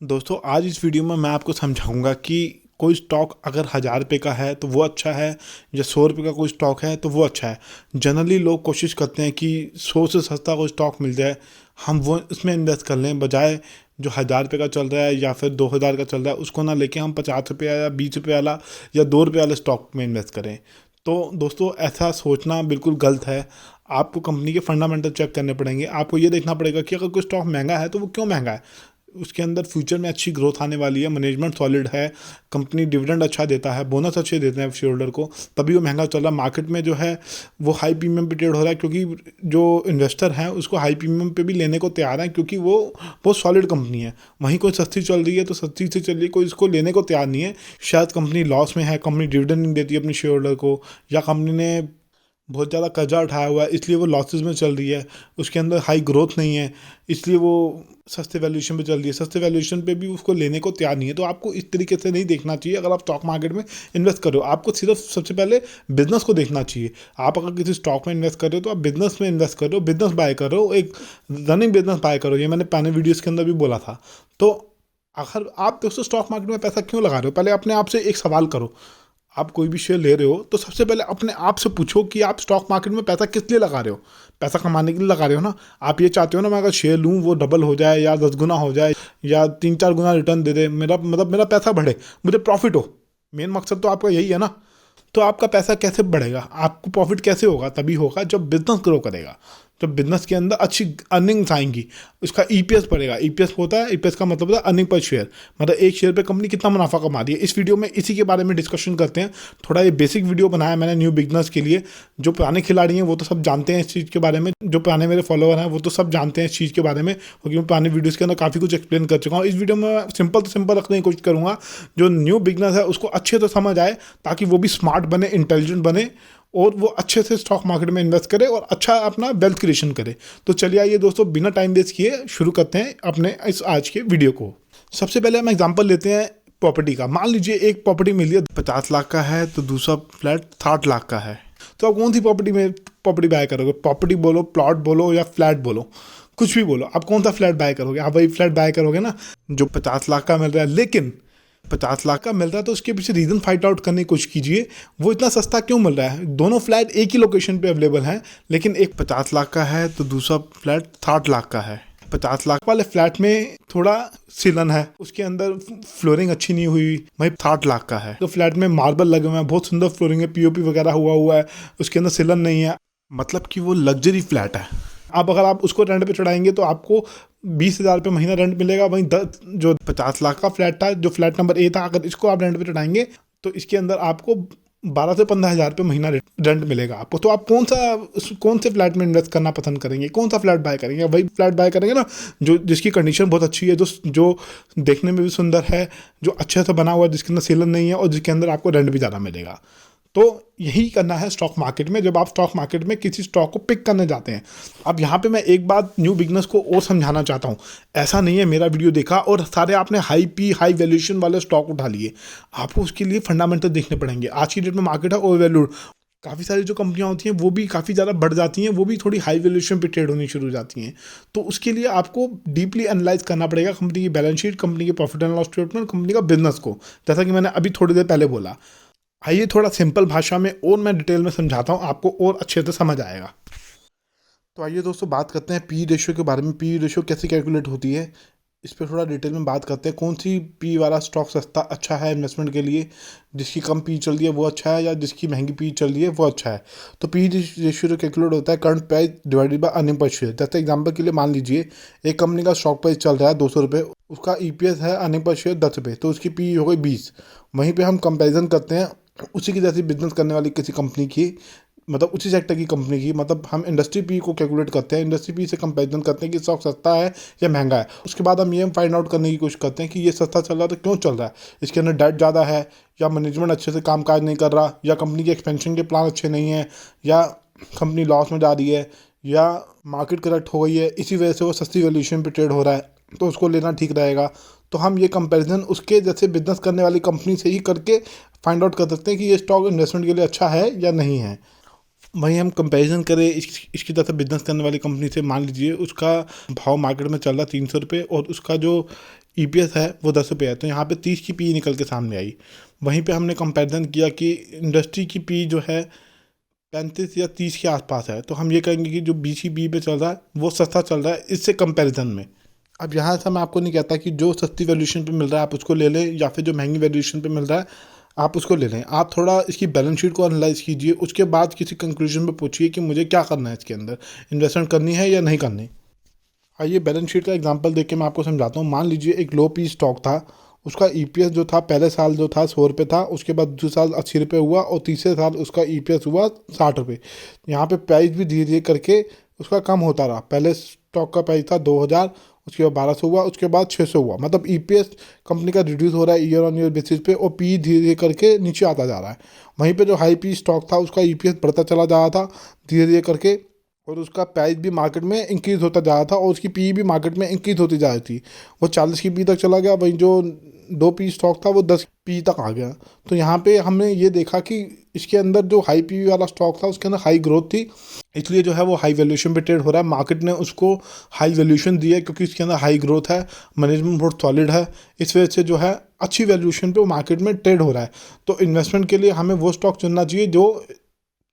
दोस्तों आज इस वीडियो में मैं आपको समझाऊंगा कि कोई स्टॉक अगर 1000 रुपये का है तो वो अच्छा है या 100 रुपये का कोई स्टॉक है तो वो अच्छा है। जनरली लोग कोशिश करते हैं कि 100 से सस्ता कोई स्टॉक मिल जाए हम वो उसमें इन्वेस्ट कर लें, बजाय जो 1000 रुपये का चल रहा है या फिर 2000 का चल रहा है उसको ना लेके हम 50 रुपये या 20 रुपये वाला या 2 रुपये वाले स्टॉक में इन्वेस्ट करें। तो दोस्तों ऐसा सोचना बिल्कुल गलत है। आपको कंपनी के फंडामेंटल चेक करने पड़ेंगे। आपको ये देखना पड़ेगा कि अगर कोई स्टॉक महंगा है तो वो क्यों महंगा है, उसके अंदर फ्यूचर में अच्छी ग्रोथ आने वाली है, मैनेजमेंट सॉलिड है, कंपनी डिविडेंड अच्छा देता है, बोनस अच्छे देते हैं शेयर होल्डर को, तभी वो महंगा चल रहा है। मार्केट में जो है वो हाई प्रीमियम पे ट्रेड हो रहा है क्योंकि जो इन्वेस्टर हैं उसको हाई प्रीमियम पे भी लेने को तैयार है क्योंकि वो बहुत सॉलिड कंपनी है। वहीं कोई सस्ती चल रही है तो सस्ती से चल रही है, कोई इसको लेने को तैयार नहीं है। शायद कंपनी लॉस में है, कंपनी डिविडेंड नहीं देती अपने शेयर होल्डर को, या कंपनी ने बहुत ज़्यादा कर्जा उठाया हुआ है इसलिए वो लॉसेस में चल रही है, उसके अंदर हाई ग्रोथ नहीं है इसलिए वो सस्ते वैल्यूएशन पे चल रही है। सस्ते वैल्यूएशन पे भी उसको लेने को तैयार नहीं है। तो आपको इस तरीके से नहीं देखना चाहिए। अगर आप स्टॉक मार्केट में इन्वेस्ट कर रहे हो आपको सिर्फ सबसे पहले बिजनेस को देखना चाहिए। आप अगर किसी स्टॉक में इन्वेस्ट कर रहे हो तो आप बिजनेस में इन्वेस्ट कर रहे हो, बिजनेस बाय कर रहे हो, एक रनिंग बिजनेस बाय करो। ये मैंने पहले वीडियोज़ के अंदर भी बोला था। तो अगर आप दोस्तों स्टॉक मार्केट में पैसा क्यों लगा रहे हो, पहले अपने आप से एक सवाल करो। आप कोई भी शेयर ले रहे हो तो सबसे पहले अपने आप से पूछो कि आप स्टॉक मार्केट में पैसा किस लिए लगा रहे हो। पैसा कमाने के लिए लगा रहे हो ना। आप ये चाहते हो ना मैं अगर शेयर लूँ वो डबल हो जाए या 10 गुना हो जाए या 3-4 गुना रिटर्न दे दे, मेरा मतलब मेरा पैसा बढ़े, मुझे प्रॉफिट हो। मेन मकसद तो आपका यही है ना। तो आपका पैसा कैसे बढ़ेगा, आपको प्रॉफिट कैसे होगा, तभी होगा जब बिजनेस ग्रो करेगा, जब बिजनेस के अंदर अच्छी अर्निंग्स आएंगी, उसका ईपीएस बढ़ेगा। ईपीएस होता है, ईपीएस का मतलब होता है अर्निंग पर शेयर, मतलब एक शेयर पे कंपनी कितना मुनाफा कमा रही है। इस वीडियो में इसी के बारे में डिस्कशन करते हैं। थोड़ा ये बेसिक वीडियो बनाया मैंने न्यू बिगनर्स के लिए। जो पुराने खिलाड़ी हैं वो तो सब जानते हैं इस चीज़ के बारे में, जो पुराने मेरे फॉलोअर हैं वो तो सब जानते हैं इस चीज़ के बारे में, क्योंकि मैं पुराने वीडियोज़ के अंदर काफ़ी कुछ एक्सप्लेन कर चुका हूँ। इस वीडियो में सिंपल तो सिंपल रखने की कोशिश करूँगा, जो न्यू बिगनर्स है उसको अच्छे से समझ आए, ताकि वो भी स्मार्ट बने, इंटेलिजेंट बने और वो अच्छे से स्टॉक मार्केट में इन्वेस्ट करे और अच्छा अपना वेल्थ क्रिएशन करे। तो चलिए आइए दोस्तों बिना टाइम वेस्ट किए शुरू करते हैं अपने इस आज के वीडियो को। सबसे पहले हम एग्जांपल लेते हैं प्रॉपर्टी का। मान लीजिए एक प्रॉपर्टी मिली है 50 लाख का है तो दूसरा फ्लैट 60 लाख का है। तो आप कौन सी प्रॉपर्टी बाय करोगे? प्रॉपर्टी बोलो, प्लॉट बोलो या फ्लैट बोलो, कुछ भी बोलो, आप कौन सा फ्लैट बाय करोगे? आप वही फ्लैट बाय करोगे ना जो 50 लाख का मिल रहा है। लेकिन 50 लाख का मिल रहा है तो उसके पीछे रीज़न फाइंड आउट करने की कोशिश कीजिए, वो इतना सस्ता क्यों मिल रहा है। दोनों फ्लैट एक ही लोकेशन पे अवेलेबल हैं, लेकिन एक 50 लाख का है तो दूसरा फ्लैट 60 लाख का है। 50 लाख वाले फ्लैट में थोड़ा सीलन है, उसके अंदर फ्लोरिंग अच्छी नहीं हुई। वही 60 लाख का है तो फ्लैट में मार्बल लगे हुए हैं, बहुत सुंदर फ्लोरिंग है, पीओपी वगैरह हुआ है, उसके अंदर सीलन नहीं है, मतलब कि वो लग्जरी फ्लैट है। अब अगर आप उसको रेंट पे चढ़ाएंगे तो आपको 20,000 रुपये महीना रेंट मिलेगा। वहीं जो 50 लाख का फ्लैट था, जो फ्लैट नंबर ए था, अगर इसको आप रेंट पे चढ़ाएंगे तो इसके अंदर आपको 12 से 15,000 रुपये महीना रेंट मिलेगा आपको। तो आप कौन से फ्लैट में इन्वेस्ट करना पसंद करेंगे, कौन सा फ्लैट बाय करेंगे? वही फ्लैट बाय करेंगे ना जो जिसकी कंडीशन बहुत अच्छी है, जो देखने में भी सुंदर है, जो अच्छे से बना हुआ है, जिसके अंदर सीलन नहीं है और जिसके अंदर आपको रेंट भी ज़्यादा मिलेगा। तो यही करना है स्टॉक मार्केट में। जब आप स्टॉक मार्केट में किसी स्टॉक को पिक करने जाते हैं, अब यहाँ पे मैं एक बात न्यू बिगनर्स को और समझाना चाहता हूँ। ऐसा नहीं है मेरा वीडियो देखा और सारे आपने हाई वैल्यूएशन वाले स्टॉक उठा लिए। आपको उसके लिए फंडामेंटल देखने पड़ेंगे। आज की डेट में मार्केट है ओवर वैल्यूड। काफ़ी सारी जो कंपनियां होती हैं वो भी काफ़ी ज़्यादा बढ़ जाती हैं, वो भी थोड़ी हाई वैल्यूएशन पे ट्रेड होनी शुरू हो जाती हैं। तो उसके लिए आपको डीपली एनालाइज करना पड़ेगा कंपनी की बैलेंस शीट, कंपनी के profit and loss statement, company का बिजनेस को, जैसा कि मैंने अभी थोड़ी देर पहले बोला। आइए थोड़ा सिंपल भाषा में और मैं डिटेल में समझाता हूँ, आपको और अच्छे से समझ आएगा। तो आइए दोस्तों बात करते हैं पी रेशियो के बारे में। पी रेशियो कैसे कैलकुलेट होती है इस पर थोड़ा डिटेल में बात करते हैं। कौन सी पी वाला स्टॉक सस्ता अच्छा है इन्वेस्टमेंट के लिए, जिसकी कम पी चल रही है वो अच्छा है या जिसकी महंगी पी चल रही है वो अच्छा है। तो पी रेशियो जो कैलकुलेट होता है current price divided by earning per share. जैसे एग्जांपल के लिए मान लीजिए एक कंपनी का स्टॉक प्राइस चल रहा है 200 रुपये, उसका ईपीएस है अर्निंग पर शेयर 10 रुपये, तो उसकी पी हो गई 20। वहीं पर हम कंपेरिजन करते हैं उसी की जैसी बिजनेस करने वाली किसी कंपनी की, मतलब उसी सेक्टर की कंपनी की, मतलब हम इंडस्ट्री पी को कैलकुलेट करते हैं, इंडस्ट्री पी से कंपैरिजन करते हैं कि स्टॉक सस्ता है या महंगा है। उसके बाद हम ये फाइंड आउट करने की कोशिश करते हैं कि ये सस्ता चल रहा है तो क्यों चल रहा है। इसके अंदर डेट ज़्यादा है, या मैनेजमेंट अच्छे से काम काज नहीं कर रहा, या कंपनी के एक्सपेंशन के प्लान अच्छे नहीं है, या कंपनी लॉस में जा रही है, या मार्केट करेक्ट हो गई है, इसी वजह से वो सस्ती वैल्यूएशन पे ट्रेड हो रहा है, तो उसको लेना ठीक रहेगा। तो हम ये कंपैरिजन उसके जैसे बिजनेस करने वाली कंपनी से ही करके फाइंड आउट कर सकते हैं कि ये स्टॉक इन्वेस्टमेंट के लिए अच्छा है या नहीं है। वहीं हम कंपैरिजन करें इसकी तरह बिजनेस करने वाली कंपनी से, मान लीजिए उसका भाव मार्केट में चल रहा 300 रुपये और उसका जो ईपीएस है वो 10 रुपये है, तो यहाँ पे 30 की पी निकल के सामने आई। वहीं पे हमने कंपैरिजन किया कि इंडस्ट्री की पी जो है 35 या 30 के आसपास है, तो हम ये कहेंगे कि जो 20 की पी पे चल रहा है वो सस्ता चल रहा है इससे कंपैरिजन में। अब यहाँ से मैं आपको नहीं कहता कि जो सस्ती वैल्यूएशन पे मिल रहा है आप उसको ले लें, या फिर जो महंगी वैल्यूएशन पे मिल रहा है आप उसको ले लें। आप थोड़ा इसकी बैलेंस शीट को एनालाइज कीजिए, उसके बाद किसी कंक्लूजन पे पहुंचिए कि मुझे क्या करना है, इसके अंदर इन्वेस्टमेंट करनी है या नहीं करनी। आइए बैलेंस शीट का एग्जांपल देख के मैं आपको समझाता हूँ। मान लीजिए एक लो पी स्टॉक था, उसका ईपीएस जो था पहले साल जो था 100 रुपये था, उसके बाद दूसरे साल 80 रुपये हुआ और तीसरे साल उसका ईपीएस हुआ 60 रुपये। यहाँ पे प्राइस भी धीरे धीरे करके उसका कम होता रहा। पहले स्टॉक का प्राइस था 2000, उसके बाद 1200 हुआ, उसके बाद 600 हुआ। मतलब ईपीएस कंपनी का रिड्यूस हो रहा है ईयर ऑन ईयर बेसिस पे, और पी धीरे धीरे करके नीचे आता जा रहा है। वहीं पे जो हाई पी स्टॉक था उसका ईपीएस बढ़ता चला जा रहा था धीरे धीरे करके, और उसका प्राइस भी मार्केट में इंक्रीज़ होता जा रहा था और उसकी पी भी मार्केट में इंक्रीज़ होती जा रही थी। वो 40 की पी तक चला गया, वहीं जो दो पी स्टॉक था वो 10 पी तक आ गया। तो यहाँ पे हमने ये देखा कि इसके अंदर जो हाई पी वाला स्टॉक था उसके अंदर हाई ग्रोथ थी, इसलिए जो है वो हाई वैल्यूएशन पे ट्रेड हो रहा है। मार्केट ने उसको हाई वैल्यूएशन दी है क्योंकि इसके अंदर हाई ग्रोथ है, मैनेजमेंट बहुत सॉलिड है, इस वजह से जो है अच्छी वैल्यूएशन पे वो मार्केट में ट्रेड हो रहा है। तो इन्वेस्टमेंट के लिए हमें वो स्टॉक चुनना चाहिए जो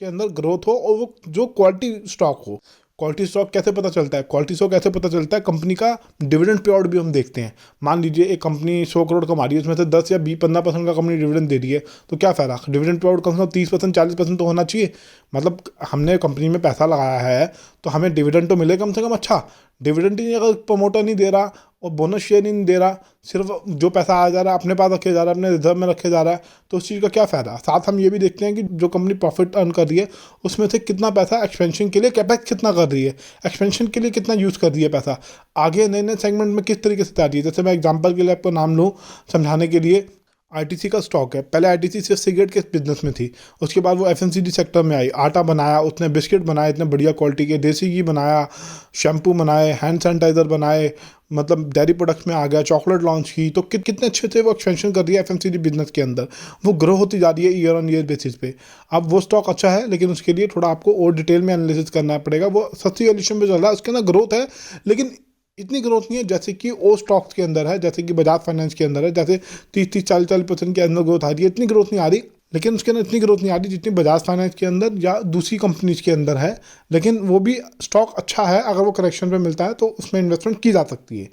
के अंदर ग्रोथ हो और वो जो क्वालिटी स्टॉक हो। क्वालिटी स्टॉक कैसे पता चलता है? क्वालिटी स्टॉक कैसे पता चलता है? कंपनी का डिविडेंड पे आउट भी हम देखते हैं। मान लीजिए एक कंपनी 100 करोड़ कमा रही है, उसमें से 10 या 15% का कंपनी डिविडेंड दे रही है, तो क्या फ़ायदा? डिविडेंड पे आउट कम से कम 30% 40% तो होना चाहिए। मतलब हमने कंपनी में पैसा लगाया है तो हमें डिविडेंड तो मिले कम से कम। अच्छा, डिविडेंड ही अगर प्रमोटर नहीं दे रहा और बोनस शेयर नहीं दे रहा, सिर्फ जो पैसा आ जा रहा है अपने पास रखे जा रहा है, अपने रिजर्व में रखे जा रहा है, तो उस चीज़ का क्या फ़ायदा? साथ हम ये भी देखते हैं कि जो कंपनी प्रॉफिट अर्न कर रही है उसमें से कितना पैसा एक्सपेंशन के लिए, कैपेक्स कितना कर रही है, एक्सपेंशन के लिए कितना यूज़ कर रही है पैसा, आगे नए नए सेगमेंट में किस तरीके से जा रही है। जैसे मैं एग्जांपल के लिए आपको नाम लूँ समझाने के लिए, आईटीसी का स्टॉक है। पहले आईटीसी सिर्फ सिगरेट के बिजनेस में थी, उसके बाद वो एफएमसीजी सेक्टर में आई, आटा बनाया उसने, बिस्किट बनाए इतने बढ़िया क्वालिटी के, देसी घी बनाया, शैम्पू बनाए, हैंड सैनिटाइज़र बनाए, मतलब डेयरी प्रोडक्ट्स में आ गया, चॉकलेट लॉन्च की। तो कितने अच्छे से वो एक्सपेंशन कर रही है एफएमसीजी बिजनेस के अंदर, वो ग्रो होती जा रही है ईयर ऑन ईयर बेसिस पे। अब वो स्टॉक अच्छा है, लेकिन उसके लिए थोड़ा आपको और डिटेल में एनालिसिस करना पड़ेगा। वो सस्ती वैल्यूएशन पे चल रहा है, उसके अंदर ग्रोथ है, लेकिन इतनी ग्रोथ नहीं है जैसे कि ओ स्टॉक्स के अंदर है, जैसे कि बजाज फाइनेंस के अंदर है। जैसे 30-40% के अंदर ग्रोथ आ रही है, इतनी ग्रोथ नहीं आ रही, लेकिन उसके अंदर इतनी ग्रोथ नहीं आ रही जितनी बजाज फाइनेंस के अंदर या दूसरी कंपनीज के अंदर है। लेकिन वो भी स्टॉक अच्छा है, अगर वो करेक्शन पे मिलता है तो उसमें इन्वेस्टमेंट की जा सकती है।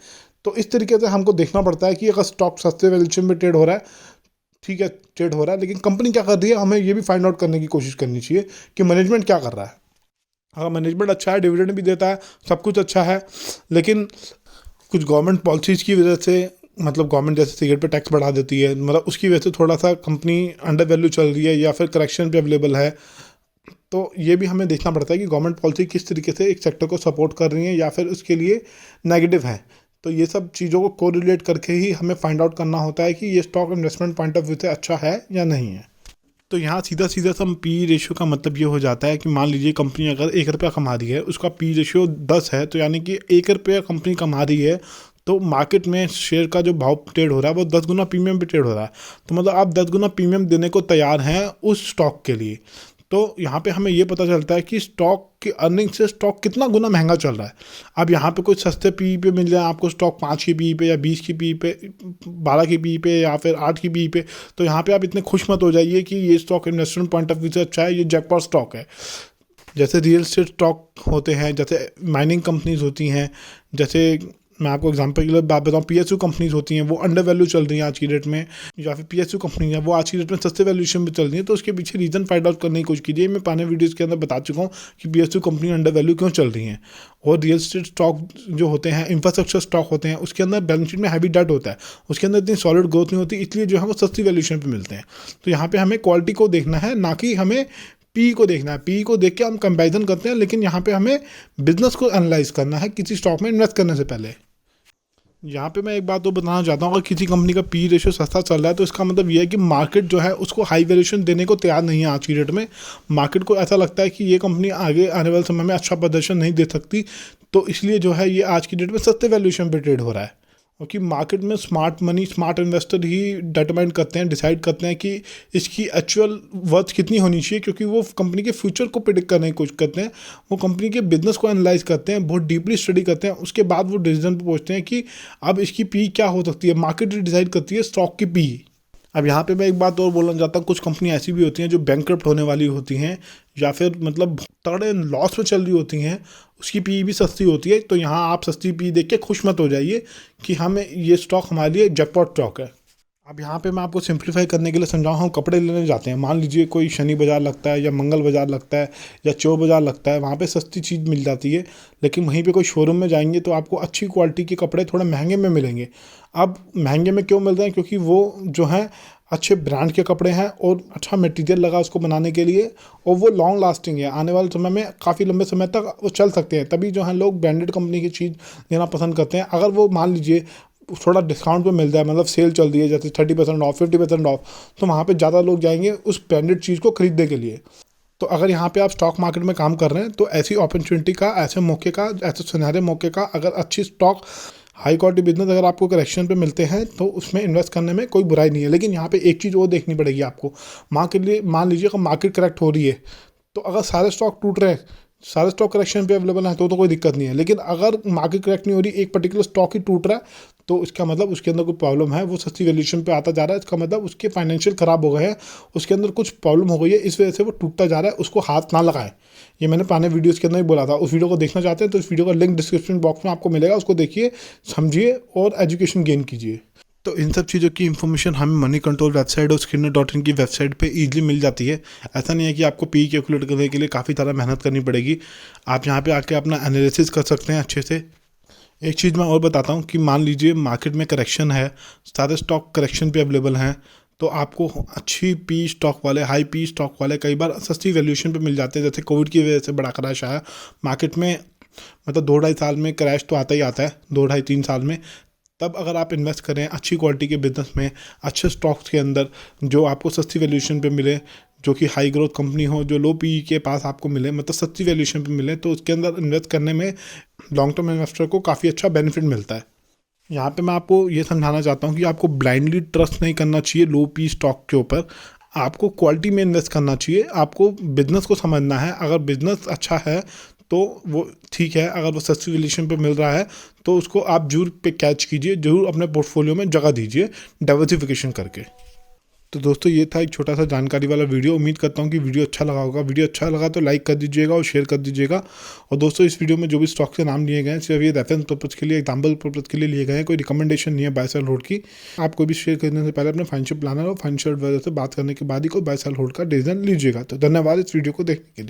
तो इस तरीके से हमको देखना पड़ता है कि अगर स्टॉक सस्ते वैल्यूएशन में ट्रेड हो रहा है, ठीक है ट्रेड हो रहा है, लेकिन कंपनी क्या कर रही है हमें ये भी फाइंड आउट करने की कोशिश करनी चाहिए कि मैनेजमेंट क्या कर रहा है। अगर मैनेजमेंट अच्छा है, डिविडेंड भी देता है, सब कुछ अच्छा है, लेकिन कुछ गवर्नमेंट पॉलिसीज़ की वजह से, मतलब गवर्नमेंट जैसे सिगरेट पे टैक्स बढ़ा देती है, मतलब उसकी वजह से थोड़ा सा कंपनी अंडर वैल्यू चल रही है या फिर करेक्शन पे अवेलेबल है, तो ये भी हमें देखना पड़ता है कि गवर्नमेंट पॉलिसी किस तरीके से एक सेक्टर को सपोर्ट कर रही है या फिर उसके लिए नेगेटिव है। तो ये सब चीज़ों को कोरिलेट करके ही हमें फाइंड आउट करना होता है कि ये stock investment point of view से अच्छा है या नहीं है। तो यहाँ सीधा सीधा सम पी रेशियो का मतलब ये हो जाता है कि मान लीजिए कंपनी अगर 1 रुपया कमा रही है, उसका पी रेशियो 10 है, तो यानी कि 1 रुपया कंपनी कमा रही है, तो मार्केट में शेयर का जो भाव ट्रेड हो रहा है वो 10 गुना प्रीमियम पे ट्रेड हो रहा है। तो मतलब आप 10 गुना प्रीमियम देने को तैयार हैं उस स्टॉक के लिए। तो यहाँ पे हमें ये पता चलता है कि स्टॉक की अर्निंग से स्टॉक कितना गुना महंगा चल रहा है। अब यहाँ पे कुछ सस्ते पी पे मिल जाए आपको स्टॉक 5 की पी पे या 20 की पी पे, 12 की पी पे या फिर 8 की पी पे, तो यहाँ पे आप इतने खुश मत हो जाइए कि ये stock investment point of view से अच्छा है, ये जैकपॉट स्टॉक है। जैसे रियल एस्टेट स्टॉक होते हैं, जैसे माइनिंग कंपनीज होती हैं, जैसे मैं आपको एग्जांपल के लिए बात बताऊँ, पीएसयू कंपनीज होती हैं वो अंडर वैल्यू चल रही हैं आज की डेट में, या फिर पीएसयू कंपनी है वो आज की डेट में सस्ते वैल्यूएशन पे चल रही है। तो उसके पीछे रीज़न फाइंड आउट करने की कोशिश कीजिए। मैं पुराने वीडियोज़ के अंदर बता चुका हूँ कि पीएसयू कंपनी अंडर वैल्यू क्यों चल रही हैं। और रियल एस्टेट स्टॉक जो होते हैं, इंफ्रास्ट्रक्चर स्टॉक होते हैं, उसके अंदर बैलेंस शीट में हैवी डेट होता है, उसके अंदर इतनी सॉलिड ग्रोथ नहीं होती, इसलिए जो है वो सस्ती वैल्यूएशन पे मिलते हैं। तो यहाँ पे हमें क्वालिटी को देखना है, ना कि हमें पी को देखना है। पी को देख के हम कंपैरिजन करते हैं, लेकिन यहाँ पे हमें बिजनेस को एनालाइज करना है किसी स्टॉक में इन्वेस्ट करने से पहले। यहाँ पे मैं एक बात तो बताना चाहता हूँ, अगर किसी कंपनी का पी रेशियो सस्ता चल रहा है तो इसका मतलब ये है कि मार्केट जो है उसको हाई वैल्यूएशन देने को तैयार नहीं है आज की डेट में। मार्केट को ऐसा लगता है कि ये कंपनी आगे आने वाले समय में अच्छा प्रदर्शन नहीं दे सकती, तो इसलिए जो है ये आज की डेट में सस्ते वैल्यूएशन पे ट्रेड हो रहा है। क्योंकि मार्केट में स्मार्ट मनी, स्मार्ट इन्वेस्टर ही डिटरमाइन करते हैं, डिसाइड करते हैं कि इसकी एक्चुअल वर्थ कितनी होनी चाहिए, क्योंकि वो कंपनी के फ्यूचर को प्रिडिक्ट करने की कोशिश करते हैं, वो कंपनी के बिजनेस को एनालाइज करते हैं, बहुत डीपली स्टडी करते हैं, उसके बाद वो डिसीजन पे पहुंचते हैं कि अब इसकी पी क्या हो सकती है। मार्केट डिसाइड करती है स्टॉक की पी। अब यहाँ पे मैं एक बात और बोलना चाहता हूँ, कुछ कंपनी ऐसी भी होती हैं जो बैंकरप्ट होने वाली होती हैं या फिर मतलब तगड़े लॉस में चल रही होती हैं, उसकी पी भी सस्ती होती है। तो यहाँ आप सस्ती पी देख के खुश मत हो जाइए कि हमें ये स्टॉक हमारे लिए जैकपॉट स्टॉक है। अब यहाँ पे मैं आपको सिंप्लीफाई करने के लिए समझाऊँ, हम कपड़े लेने जाते हैं, मान लीजिए कोई शनि बाज़ार लगता है या मंगल बाज़ार लगता है या चोर बाज़ार लगता है, वहाँ पे सस्ती चीज़ मिल जाती है। लेकिन वहीं पे कोई शोरूम में जाएंगे तो आपको अच्छी क्वालिटी के कपड़े थोड़ा महंगे में मिलेंगे। अब महंगे में क्यों मिल रहे हैं? क्योंकि वो जो है अच्छे ब्रांड के कपड़े हैं और अच्छा मटेरियल लगा उसको बनाने के लिए, और वो लॉन्ग लास्टिंग है, आने वाले समय में काफ़ी लंबे समय तक वो चल सकते हैं। तभी जो है लोग ब्रांडेड कंपनी की चीज़ लेना पसंद करते हैं। अगर वो मान लीजिए थोड़ा डिस्काउंट पे मिल जाए, मतलब सेल चल रही है जैसे 30% ऑफ, 50% ऑफ, तो वहाँ पे ज़्यादा लोग जाएंगे उस ब्रांडेड चीज़ को खरीदने के लिए। तो अगर यहाँ पे आप स्टॉक मार्केट में काम कर रहे हैं तो ऐसी अपॉर्चुनिटी का, ऐसे मौके का, ऐसे सुनहरे मौके का, अगर अच्छी स्टॉक, हाई क्वालिटी बिजनेस अगर आपको करेक्शन पे मिलते हैं तो उसमें इन्वेस्ट करने में कोई बुराई नहीं है। लेकिन यहाँ पे एक चीज़ और देखनी पड़ेगी आपको, मान लीजिए अगर मार्केट करेक्ट हो रही है तो अगर सारे स्टॉक टूट रहे हैं, सारे स्टॉक करेक्शन पे अवेलेबल है तो कोई दिक्कत नहीं है। लेकिन अगर मार्केट करेक्ट नहीं हो रही, एक पर्टिकुलर स्टॉक ही टूट रहा है, तो इसका मतलब उसके अंदर कोई प्रॉब्लम है, वो सस्ती वैल्यूएशन पे आता जा रहा है, इसका मतलब उसके फाइनेंशियल खराब हो गए हैं, उसके अंदर कुछ प्रॉब्लम हो गई है, इस वजह से वो टूटता जा रहा है। उसको हाथ ना लगाएं, ये मैंने पुराने वीडियोस के अंदर ही बोला था। उस वीडियो को देखना चाहते हैं तो इस वीडियो का लिंक डिस्क्रिप्शन बॉक्स में आपको मिलेगा, उसको देखिए, समझिए और एजुकेशन गेन कीजिए। तो इन सब चीज़ों की इन्फॉर्मेशन हमें मनी कंट्रोल वेबसाइट और स्किनर.इन की वेबसाइट पे इजीली मिल जाती है। ऐसा नहीं है कि आपको पी कैलकुलेट करने के लिए काफ़ी ज़्यादा मेहनत करनी पड़ेगी, आप यहाँ पे आके अपना एनालिसिस कर सकते हैं अच्छे से। एक चीज़ मैं और बताता हूँ कि मान लीजिए मार्केट में करेक्शन है, सारे स्टॉक करेक्शन पे अवेलेबल हैं, तो आपको अच्छी पी स्टॉक वाले, हाई पी स्टॉक वाले कई बार सस्ती वैल्यूएशन पे मिल जाते हैं। जैसे कोविड की वजह से बड़ा क्रैश आया मार्केट में, मतलब 2-2.5 साल में क्रैश तो आता ही आता है, 2-2.5-3 साल में। तब अगर आप इन्वेस्ट करें अच्छी क्वालिटी के बिजनेस में, अच्छे स्टॉक्स के अंदर जो आपको सस्ती वैल्यूएशन पे मिले, जो कि हाई ग्रोथ कंपनी हो, जो लो पी के पास आपको मिले, मतलब सस्ती वैल्यूएशन पे मिले, तो उसके अंदर इन्वेस्ट करने में लॉन्ग टर्म इन्वेस्टर को काफ़ी अच्छा बेनिफिट मिलता है। यहाँ पे मैं आपको ये समझाना चाहता हूँ कि आपको ब्लाइंडली ट्रस्ट नहीं करना चाहिए लो पी स्टॉक के ऊपर, आपको क्वालिटी में इन्वेस्ट करना चाहिए, आपको बिजनेस को समझना है। अगर बिजनेस अच्छा है तो वो ठीक है, अगर वो सस्ती वैल्यूएशन पे मिल रहा है तो उसको आप जरूर पे कैच कीजिए, जरूर अपने पोर्टफोलियो में जगह दीजिए डाइवर्सिफिकेशन करके। तो दोस्तों ये था एक छोटा सा जानकारी वाला वीडियो, उम्मीद करता हूँ कि वीडियो अच्छा लगा होगा। वीडियो अच्छा लगा तो लाइक कर दीजिएगा और शेयर कर दीजिएगा। और दोस्तों इस वीडियो में जो भी स्टॉक के नाम लिए गए हैं सिर्फ ये रेफरेंस पर्पज़ के लिए, एग्जाम्पल पर्पज़ के लिए लिए गए हैं, कोई रिकमेंडेशन नहीं है बाय सेल होल्ड की। आप कोई भी शेयर करने से पहले अपने फाइनेंशियल प्लानर और फाइनेंशियल एडवाइजर से बात करने के बाद ही कोई बाय सेल होल्ड का डिसीजन लीजिएगा। तो धन्यवाद इस वीडियो को देखने के लिए।